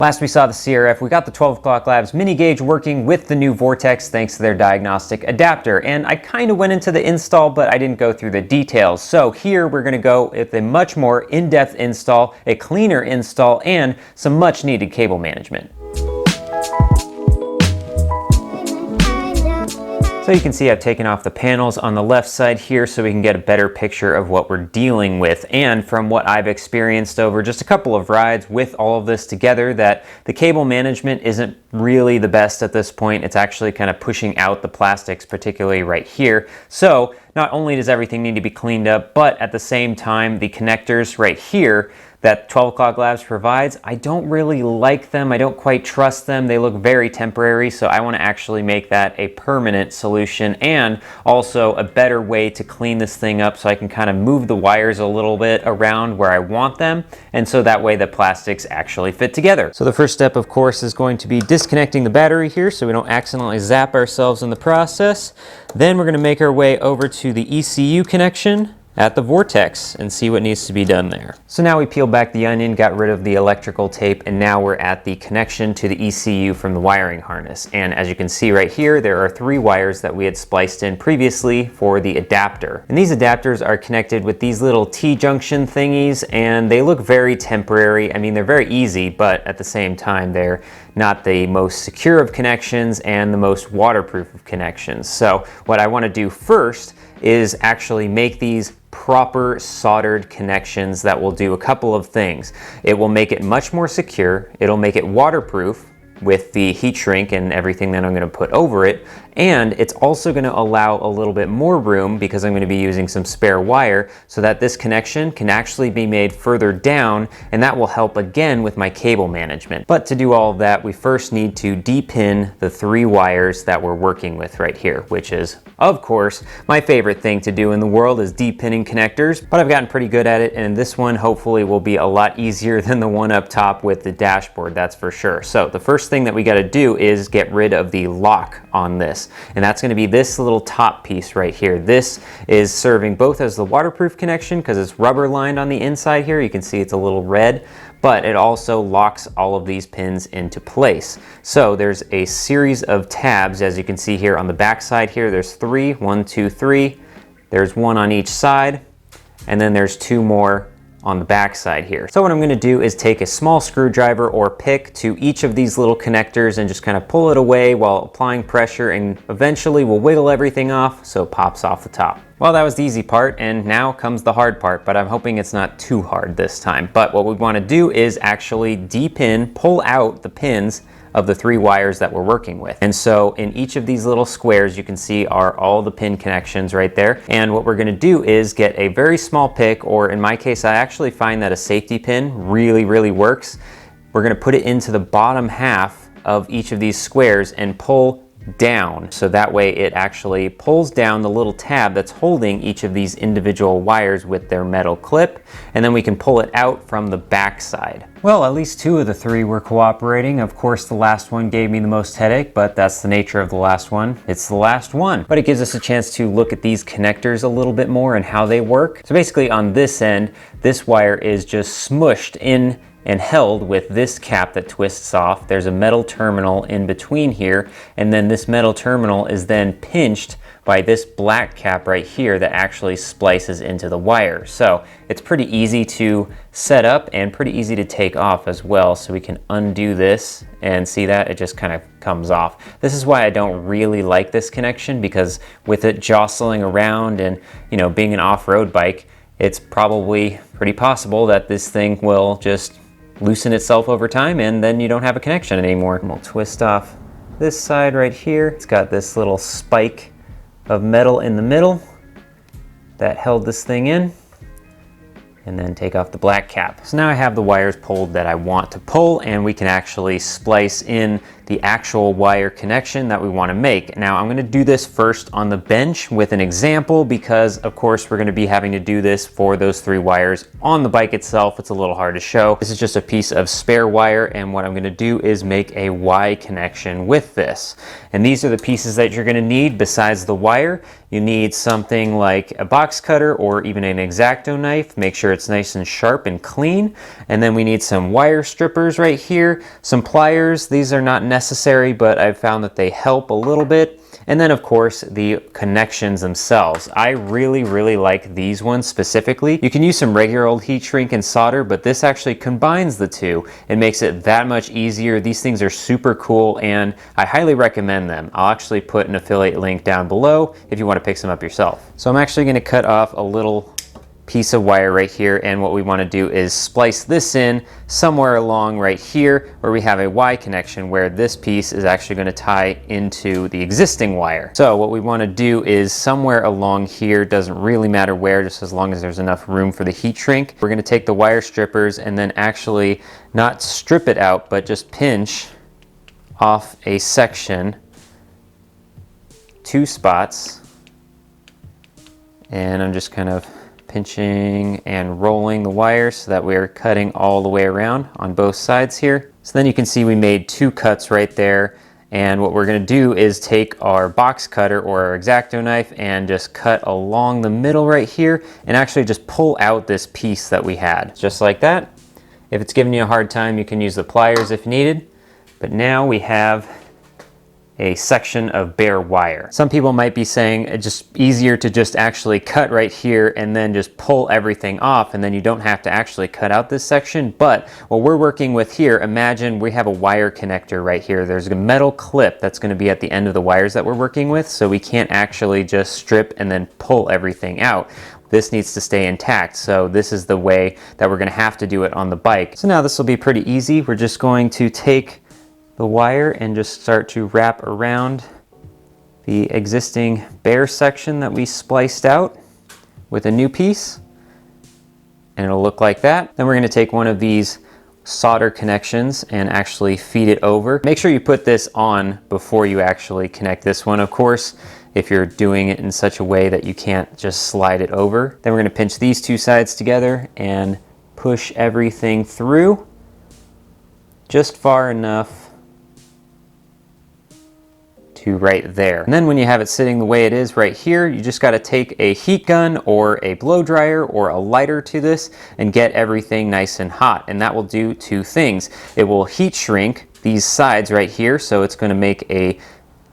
Last we saw the CRF, we got the 12 o'clock labs mini gauge working with the new Vortex thanks to their diagnostic adapter. And I kind of went into the install, but I didn't go through the details. So here we're going to go with a much more in-depth install, a cleaner install, and some much needed cable management. So you can see I've taken off the panels on the left side here so we can get a better picture of what we're dealing with. And from what I've experienced over just a couple of rides with all of this together, that the cable management isn't really the best at this point. It's actually kind of pushing out the plastics, particularly right here. So not only does everything need to be cleaned up, but at the same time, the connectors right here that 12 o'clock labs provides, I don't really like them. I don't quite trust them. They look very temporary, so I want to actually make that a permanent solution and also a better way to clean this thing up so I can kind of move the wires a little bit around where I want them, and so that way the plastics actually fit together. So the first step, of course, is going to be disconnecting the battery here so we don't accidentally zap ourselves in the process. Then we're going to make our way over to the ECU connection at the Vortex and see what needs to be done there. So now we peeled back the onion, got rid of the electrical tape, and now we're at the connection to the ECU from the wiring harness. And as you can see right here, there are 3 wires that we had spliced in previously for the adapter. And these adapters are connected with these little T-junction thingies, and they look very temporary. I mean, they're very easy, but at the same time, they're not the most secure of connections and the most waterproof of connections. So what I want to do first is actually make these proper soldered connections that will do a couple of things. It will make it much more secure, it'll make it waterproof with the heat shrink and everything that I'm going to put over it, and it's also going to allow a little bit more room because I'm going to be using some spare wire so that this connection can actually be made further down, and that will help again with my cable management. But to do all of that, we first need to de-pin the 3 wires that we're working with right here, which is, of course, my favorite thing to do in the world is de-pinning connectors, but I've gotten pretty good at it, and this one hopefully will be a lot easier than the one up top with the dashboard, that's for sure. So the first thing that we got to do is get rid of the lock on this, and that's going to be this little top piece right here. This is serving both as the waterproof connection because it's rubber lined on the inside here. You can see it's a little red, but it also locks all of these pins into place. So there's a series of tabs, as you can see here on the back side here. There's 3, 1, 2, 3. There's 1 on each side, and then there's 2 more on the back side here. So what I'm going to do is take a small screwdriver or pick to each of these little connectors and just kind of pull it away while applying pressure, and eventually we'll wiggle everything off so it pops off the top. Well, that was the easy part, and now comes the hard part, but I'm hoping it's not too hard this time. But what we want to do is actually de-pin, pull out the pins of the 3 wires that we're working with. And so in each of these little squares you can see are all the pin connections right there. And what we're going to do is get a very small pick, or in my case I actually find that a safety pin really works. We're going to put it into the bottom half of each of these squares and pull down, so that way it actually pulls down the little tab that's holding each of these individual wires with their metal clip, and then we can pull it out from the back side. Well, at least 2 of the 3 were cooperating. Of course, the last one gave me the most headache, but that's the nature of the last one. It's the last one. But it gives us a chance to look at these connectors a little bit more and how they work. So basically on this end, this wire is just smushed in and held with this cap that twists off. There's a metal terminal in between here, and then this metal terminal is then pinched by this black cap right here that actually splices into the wire. So it's pretty easy to set up and pretty easy to take off as well. So we can undo this and see that it just kind of comes off. This is why I don't really like this connection, because with it jostling around and, you know, being an off-road bike, it's probably pretty possible that this thing will just loosen itself over time and then you don't have a connection anymore. And we'll twist off this side right here. It's got this little spike of metal in the middle that held this thing in, and then take off the black cap. So now I have the wires pulled that I want to pull, and we can actually splice in the actual wire connection that we want to make. Now I'm going to do this first on the bench with an example because of course we're going to be having to do this for those 3 wires on the bike itself. It's a little hard to show. This is just a piece of spare wire, and what I'm going to do is make a Y connection with this. And these are the pieces that you're going to need besides the wire. You need something like a box cutter or even an X-Acto knife. Make sure it's nice and sharp and clean. And then we need some wire strippers right here, some pliers. These are not necessary, but I've found that they help a little bit. And then of course the connections themselves. I really like these ones specifically. You can use some regular old heat shrink and solder, but this actually combines the two. It makes it that much easier. These things are super cool and I highly recommend them. I'll actually put an affiliate link down below if you want to pick some up yourself. So I'm actually going to cut off a little piece of wire right here, and what we want to do is splice this in somewhere along right here where we have a Y connection where this piece is actually going to tie into the existing wire. So what we want to do is somewhere along here, doesn't really matter where, just as long as there's enough room for the heat shrink. We're going to take the wire strippers and then actually not strip it out, but just pinch off a section, 2 spots, and I'm just kind of pinching and rolling the wire so that we're cutting all the way around on both sides here. So then you can see we made 2 cuts right there, and what we're going to do is take our box cutter or our X-Acto knife and just cut along the middle right here and actually just pull out this piece that we had, just like that. If it's giving you a hard time, you can use the pliers if needed, but now we have a section of bare wire. Some people might be saying it's just easier to just actually cut right here and then just pull everything off, and then you don't have to actually cut out this section. But what we're working with here, imagine we have a wire connector right here. There's a metal clip that's going to be at the end of the wires that we're working with, so we can't actually just strip and then pull everything out. This needs to stay intact, so this is the way that we're going to have to do it on the bike. So now this will be pretty easy. We're just going to take the wire and just start to wrap around the existing bare section that we spliced out with a new piece, and it'll look like that. Then we're going to take one of these solder connections and actually feed it over. Make sure you put this on before you actually connect this one, of course, if you're doing it in such a way that you can't just slide it over. Then we're going to pinch these 2 sides together and push everything through just far enough to right there. And then when you have it sitting the way it is right here, you just got to take a heat gun or a blow dryer or a lighter to this and get everything nice and hot. And that will do 2 things. It will heat shrink these sides right here, so it's going to make a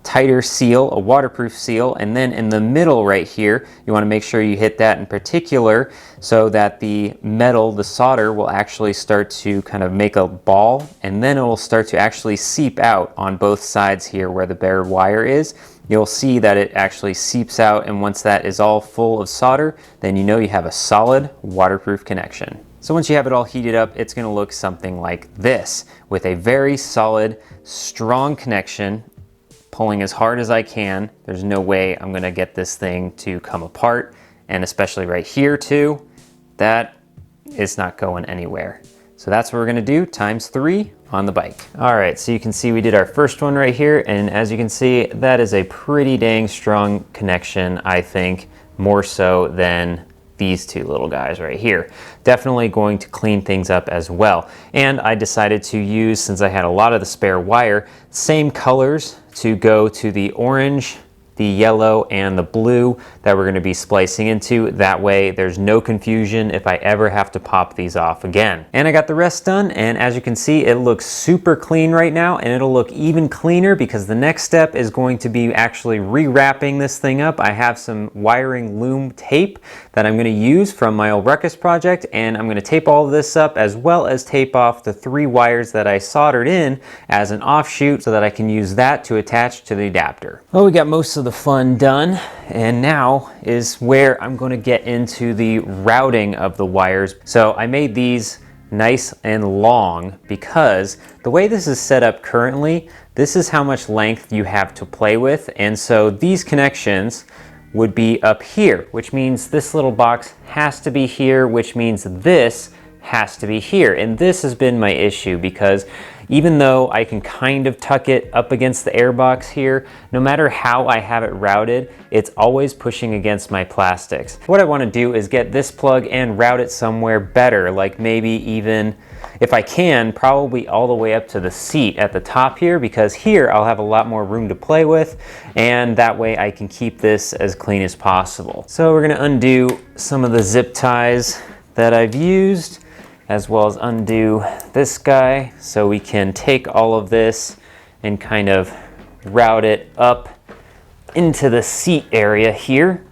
tighter seal, a waterproof seal, and then in the middle right here, you want to make sure you hit that in particular so that the metal, the solder, will actually start to kind of make a ball, and then it will start to actually seep out on both sides here where the bare wire is. You'll see that it actually seeps out, and once that is all full of solder, then you know you have a solid waterproof connection. So once you have it all heated up, it's going to look something like this, with a very solid, strong connection. Pulling as hard as I can. There's no way I'm gonna get this thing to come apart, and especially right here too, that is not going anywhere. So that's what we're gonna do, ×3 on the bike. All right, so you can see we did our first one right here, and as you can see, that is a pretty dang strong connection, I think, more so than these 2 little guys right here. Definitely going to clean things up as well. And I decided to use, since I had a lot of the spare wire, same colors to go to the orange, the yellow, and the blue that we're going to be splicing into. That way there's no confusion if I ever have to pop these off again. And I got the rest done, and as you can see, it looks super clean right now, and it'll look even cleaner because the next step is going to be actually rewrapping this thing up. I have some wiring loom tape that I'm going to use from my old ruckus project, and I'm going to tape all of this up as well as tape off the 3 wires that I soldered in as an offshoot so that I can use that to attach to the adapter. Well, we got most of the fun done, and now is where I'm going to get into the routing of the wires. So I made these nice and long because the way this is set up currently, this is how much length you have to play with, and so these connections would be up here, which means this little box has to be here, which means this has to be here. And this has been my issue because even though I can kind of tuck it up against the air box here, no matter how I have it routed, it's always pushing against my plastics. What I want to do is get this plug and route it somewhere better, like maybe even, if I can, probably all the way up to the seat at the top here, because here I'll have a lot more room to play with, and that way I can keep this as clean as possible. So we're going to undo some of the zip ties that I've used, as well as undo this guy, so we can take all of this and kind of route it up into the seat area here.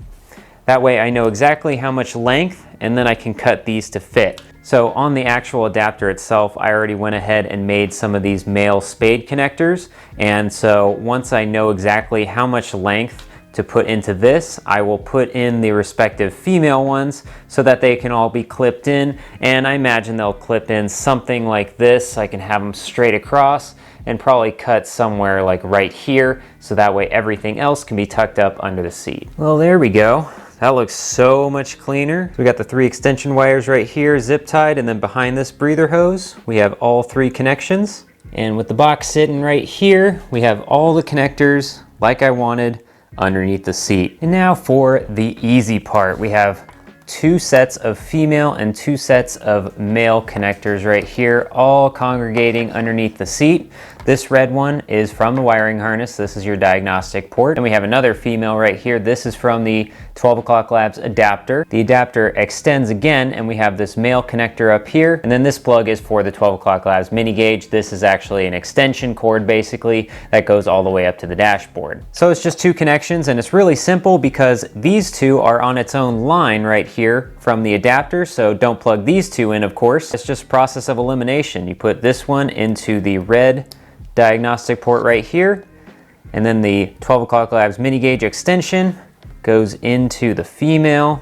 That way I know exactly how much length, and then I can cut these to fit. So on the actual adapter itself, I already went ahead and made some of these male spade connectors. And so once I know exactly how much length to put into this, I will put in the respective female ones so that they can all be clipped in. And I imagine they'll clip in something like this. I can have them straight across and probably cut somewhere like right here, so that way everything else can be tucked up under the seat. Well, there we go. That looks so much cleaner. So we got the 3 extension wires right here, zip tied, and then behind this breather hose, we have all 3 connections. And with the box sitting right here, we have all the connectors like I wanted underneath the seat. And now for the easy part. We have 2 sets of female and 2 sets of male connectors right here, all congregating underneath the seat. This red one is from the wiring harness. This is your diagnostic port. And we have another female right here. This is from the 12 o'clock Labs adapter. The adapter extends again, and we have this male connector up here. And then this plug is for the 12 o'clock Labs mini gauge. This is actually an extension cord basically that goes all the way up to the dashboard. So it's just 2 connections, and it's really simple because these 2 are on its own line right here from the adapter. So don't plug these 2 in, of course. It's just a process of elimination. You put this one into the red diagnostic port right here, and then the 12 o'clock Labs mini gauge extension goes into the female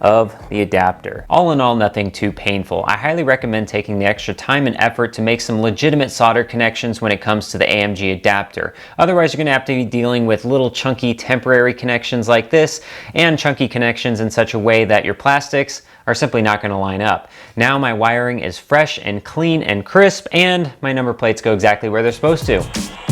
of the adapter. All in all, nothing too painful. I highly recommend taking the extra time and effort to make some legitimate solder connections when it comes to the AMG adapter. Otherwise, you're gonna have to be dealing with little chunky temporary connections like this, and chunky connections in such a way that your plastics are simply not going to line up. Now my wiring is fresh and clean and crisp, and my number plates go exactly where they're supposed to.